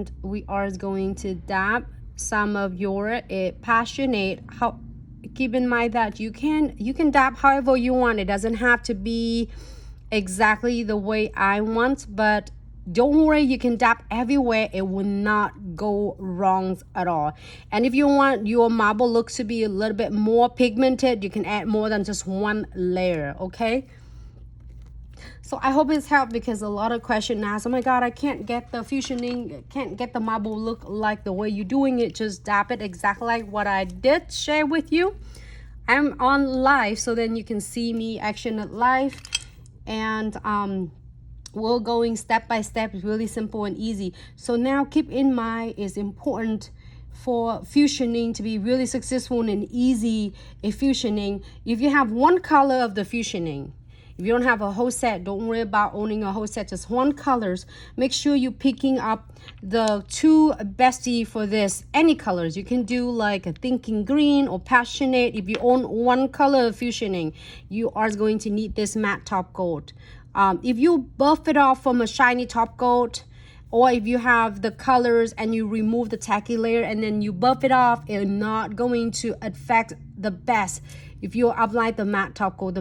and we are going to dab some of your passionate. Keep in mind that you can dab however you want. It doesn't have to be exactly the way I want, but don't worry, you can dab everywhere. It will not go wrong at all. And if you want your marble looks to be a little bit more pigmented, you can add more than just one layer, okay? So I hope it's helped, because a lot of questions ask, oh my god, I can't get the fusioning, can't get the marble look like the way you're doing it. Just dab it exactly like what I did share with you. I'm on live, so then you can see me action it live. And we're going step by step. It's really simple and easy. So now keep in mind, it's important for fusioning to be really successful and easy fusioning. If you have one color of the fusioning, if you don't have a whole set, don't worry about owning a whole set, just one colors. Make sure you're picking up the two bestie for this, any colors. You can do like a thinking green or passionate. If you own one color of fusioning, you are going to need this matte top coat. If you buff it off from a shiny top coat, or if you have the colors and you remove the tacky layer and then you buff it off, it's not going to affect the best. If you apply the matte top coat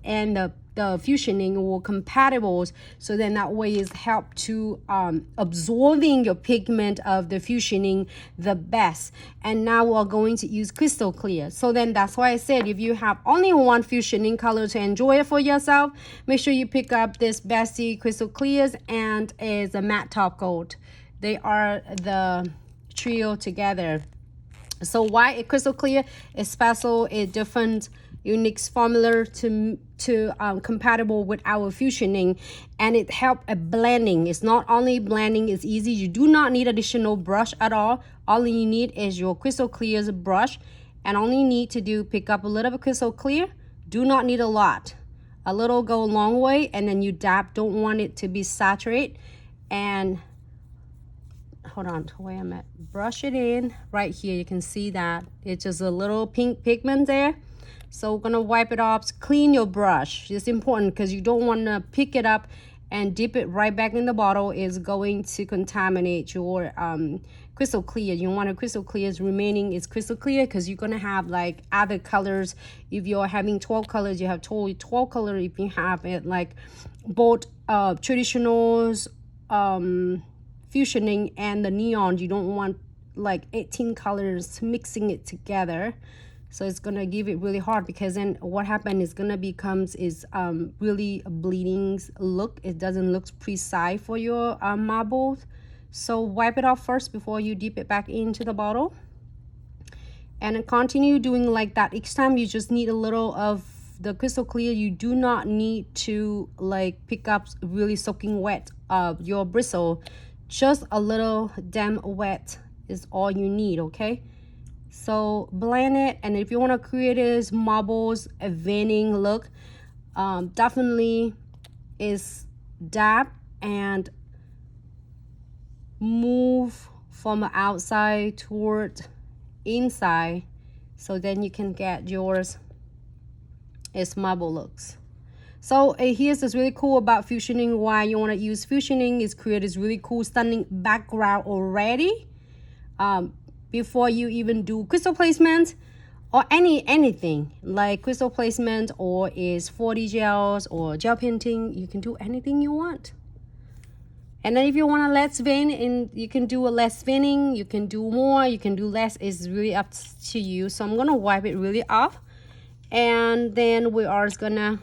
and the fusioning will compatible, so then that way is help to absorbing your pigment of the fusioning the best. And now we're going to use crystal clear. So then that's why I said, if you have only one fusioning color to enjoy it for yourself, make sure you pick up this bestie crystal clears and is a matte top coat. They are the trio together. So why a crystal clear is special, a different unique formula to compatible with our fusioning, and it help a blending. It's not only blending, it's easy. You do not need additional brush at all. All you need is your crystal clear's brush, and all you need to do, pick up a little bit crystal clear. Do not need a lot. A little go a long way, and then you dab. Don't want it to be saturated. And hold on to where I'm at. Brush it in right here. You can see that it's just a little pink pigment there. So we're gonna wipe it off. Clean your brush. It's important because you don't want to pick it up and dip it right back in the bottle. Is going to contaminate your crystal clear. You want a crystal clear remaining is crystal clear, because you're gonna have like other colors. If you're having 12 colors, you have totally 12 colors. If you have it like both traditionals, fusioning and the neon, you don't want like 18 colors mixing it together. So it's gonna give it really hard, because then what happened is gonna becomes is really a bleeding look. It doesn't look precise for your marbles. So wipe it off first before you dip it back into the bottle, and continue doing like that. Each time you just need a little of the crystal clear. You do not need to like pick up really soaking wet your bristle. Just a little damn wet is all you need, okay? So blend it, and if you want to create this marbles a veining look, definitely is dab and move from the outside toward inside, so then you can get yours as marble looks. So here's this really cool about fusioning. Why you want to use fusioning is create this really cool stunning background already, before you even do crystal placement or anything like crystal placement or is 40 gels or gel painting. You can do anything you want. And then if you want a less vein, and you can do a less veining, you can do more, you can do less. It's really up to you. So I'm gonna wipe it really off, and then we are gonna